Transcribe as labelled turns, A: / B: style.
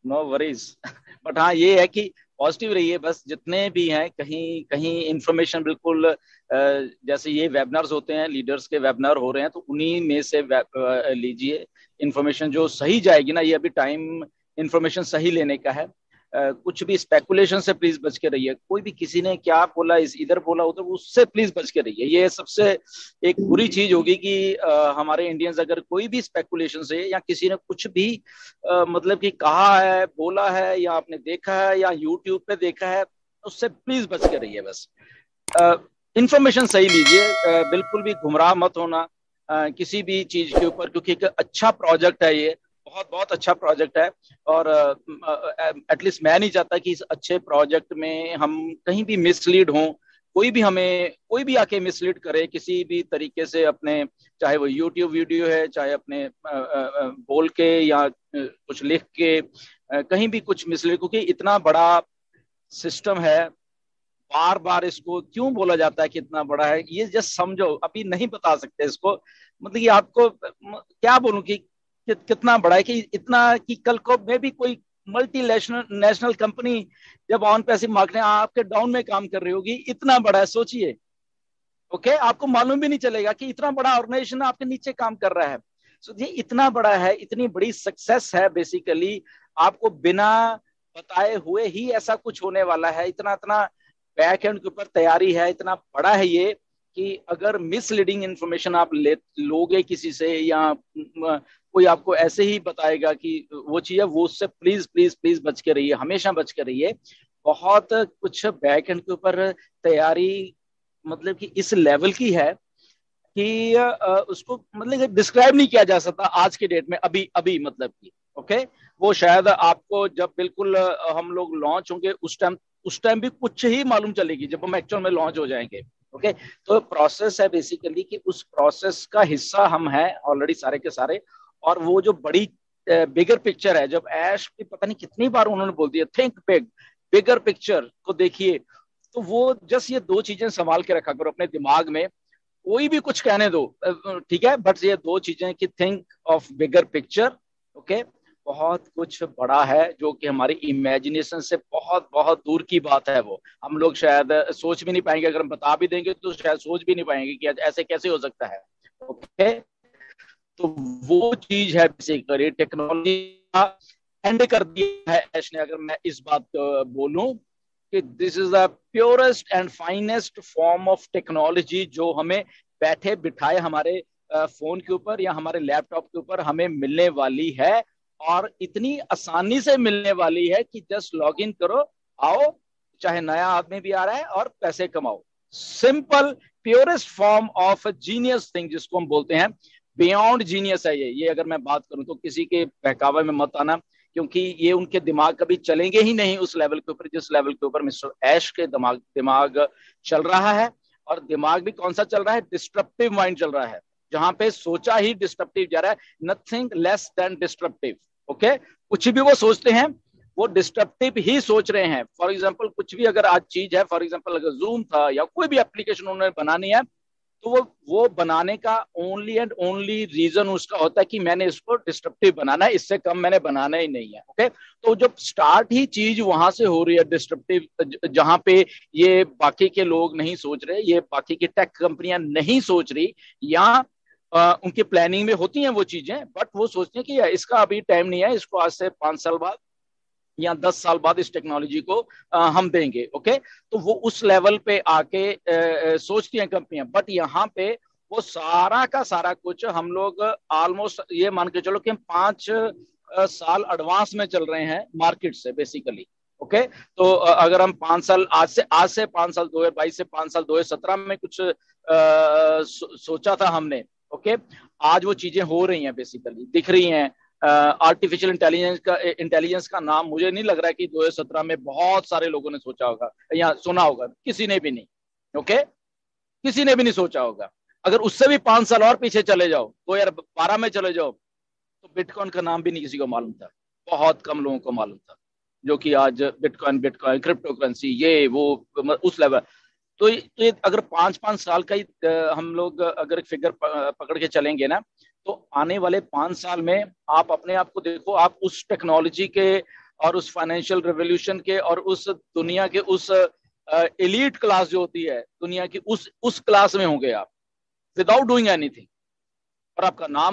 A: No worries. But हाँ ये है कि पॉजिटिव रही है, बस जितने भी हैं कहीं कहीं इंफॉर्मेशन बिल्कुल जैसे ये वेबिनार्स होते हैं, लीडर्स के वेबिनार हो रहे हैं, तो उन्हीं में से लीजिए इंफॉर्मेशन जो सही जाएगी ना। ये अभी टाइम इंफॉर्मेशन सही लेने का है। कुछ भी स्पेकुलेशन से प्लीज बच के रहिए। कोई भी किसी ने क्या बोला, इस इधर बोला उधर, उससे प्लीज बच के रहिए। ये सबसे एक बुरी चीज होगी कि हमारे इंडियंस अगर कोई भी स्पेकुलेशन से या किसी ने कुछ भी मतलब कि कहा है, बोला है, या आपने देखा है या यूट्यूब पे देखा है, उससे प्लीज बच के रहिए। बस इंफॉर्मेशन सही लीजिए, बिल्कुल भी गुमराह मत होना किसी भी चीज के ऊपर, क्योंकि एक अच्छा प्रोजेक्ट है ये, बहुत बहुत अच्छा प्रोजेक्ट है। और एटलीस्ट मैं नहीं चाहता कि इस अच्छे प्रोजेक्ट में हम कहीं भी मिसलीड हों। कोई भी आके मिसलीड करे किसी भी तरीके से अपने, चाहे वो यूट्यूब वीडियो है, चाहे अपने बोल के या कुछ लिख के कहीं भी कुछ मिसलीड, क्योंकि इतना बड़ा सिस्टम है। बार बार इसको क्यों बोला जाता है कि इतना बड़ा है, ये जस्ट समझो, अभी नहीं बता सकते इसको। मतलब कि आपको क्या बोलूं कि कितना बड़ा है, कि इतना कि कल को में भी कोई मल्टी नेशनल नेशनल कंपनी जब ऑन पैसिव मार्केटिंग आपके डाउन में काम कर रही होगी, इतना बड़ा है, सोचिए। ओके, आपको मालूम भी नहीं चलेगा कि इतना बड़ा ऑर्गेनाइजेशन आपके नीचे काम कर रहा है। सोचिए इतना बड़ा है, इतनी बड़ी सक्सेस है बेसिकली, आपको बिना बताए हुए ही ऐसा कुछ होने वाला है। इतना इतना बैक एंड के ऊपर तैयारी है, इतना बड़ा है ये, कि अगर मिसलीडिंग इंफॉर्मेशन आप लोगे किसी से, या कोई आपको ऐसे ही बताएगा कि वो चीज है, वो उससे प्लीज प्लीज प्लीज बच के रहिए, हमेशा बच के रहिए। बहुत कुछ बैक एंड के ऊपर तैयारी मतलब कि इस लेवल की है कि उसको मतलब डिस्क्राइब नहीं किया जा सकता आज के डेट में, अभी अभी मतलब कि ओके। वो शायद आपको जब बिल्कुल हम लोग लॉन्च होंगे उस टाइम भी कुछ ही मालूम चलेगी, जब हम एक्चुअल में लॉन्च हो जाएंगे। ओके, तो प्रोसेस है बेसिकली कि उस प्रोसेस का हिस्सा हम हैं ऑलरेडी सारे के सारे। और वो जो बड़ी बिगर पिक्चर है, जब ऐश की पता नहीं कितनी बार उन्होंने बोल दिया थिंक बिग, बिगर पिक्चर को देखिए, तो वो जस्ट ये दो चीजें संभाल के रखा करो अपने दिमाग में। कोई भी कुछ कहने दो, ठीक है, बट ये दो चीजें कि think of bigger picture. Okay, बहुत कुछ बड़ा है जो कि हमारी इमेजिनेशन से बहुत बहुत दूर की बात है। वो हम लोग शायद सोच भी नहीं पाएंगे, अगर हम बता भी देंगे तो शायद सोच भी नहीं पाएंगे कि ऐसे कैसे हो सकता है। ओके, तो वो चीज है बेसिकली टेक्नोलॉजी का एंड कर दिया है ऐश ने, अगर मैं इस बात बोलूं कि this is the purest and finest form of technology जो हमें बैठे बिठाए हमारे फोन के ऊपर या हमारे लैपटॉप के ऊपर हमें मिलने वाली है। और इतनी आसानी से मिलने वाली है कि जस्ट लॉग इन करो, आओ, चाहे नया आदमी भी आ रहा है, और पैसे कमाओ। Simple purest form of genius thing जिसको हम बोलते हैं, बियॉन्ड जीनियस है ये अगर मैं बात करूं तो किसी के बहकावे में मत आना, क्योंकि ये उनके दिमाग कभी चलेंगे ही नहीं उस लेवल के ऊपर जिस लेवल के ऊपर मिस्टर ऐश के दिमाग दिमाग चल रहा है। और दिमाग भी कौन सा चल रहा है, डिस्ट्रप्टिव माइंड चल रहा है, जहां पे सोचा ही डिस्ट्रप्टिव जा रहा है, nothing less than disruptive. Okay, कुछ भी वो सोचते हैं वो डिस्ट्रप्टिव ही सोच रहे हैं। फॉर एग्जाम्पल कुछ भी अगर आज चीज है, फॉर एग्जाम्पल अगर जूम था या कोई भी एप्लीकेशन उन्होंने बनानी है, तो वो बनाने का ओनली एंड ओनली रीजन उसका होता है कि मैंने इसको डिस्ट्रप्टिव बनाना है, इससे कम मैंने बनाना ही नहीं है। ओके, तो जब स्टार्ट ही चीज वहां से हो रही है डिस्ट्रप्टिव, जहां पे ये बाकी के लोग नहीं सोच रहे, ये बाकी की टेक कंपनियां नहीं सोच रही, या उनकी प्लानिंग में होती हैं वो चीजें, बट वो सोचते हैं कि इसका अभी टाइम नहीं है, इसको आज से 5 साल बाद या 10 साल बाद इस टेक्नोलॉजी को हम देंगे। ओके, तो वो उस लेवल पे आके सोचती हैं कंपनियां, बट यहाँ पे वो सारा का सारा कुछ हम लोग ऑलमोस्ट ये मान के चलो कि हम 5 साल एडवांस में चल रहे हैं मार्केट से बेसिकली। ओके, तो अगर हम 5 साल आज से 5 साल 2022 से 5 साल 2017 में कुछ सोचा था हमने। ओके, आज वो चीजें हो रही हैं, बेसिकली दिख रही हैं। आर्टिफिशियल इंटेलिजेंस का नाम मुझे नहीं लग रहा है कि 2017 में बहुत सारे लोगों ने सोचा होगा या सुना होगा, किसी ने भी नहीं। ओके, किसी ने भी नहीं सोचा होगा। अगर उससे भी 5 साल और पीछे चले जाओ, 2012 में चले जाओ, तो बिटकॉइन का नाम भी नहीं किसी को मालूम था, बहुत कम लोगों को मालूम था, जो कि आज बिटकॉइन बिटकॉइन क्रिप्टो करेंसी ये वो उस लेवल। तो ये अगर 5-5 साल का ही हम लोग अगर फिगर पकड़ के चलेंगे ना, तो आने वाले 5 साल में आप अपने आप को देखो, आप उस टेक्नोलॉजी के और उस फाइनेंशियल रेवोल्यूशन के और उस दुनिया के उस एलीट क्लास जो होती है दुनिया की, उस क्लास में होंगे आप, विदाउट डूइंग एनीथिंग, और आपका नाम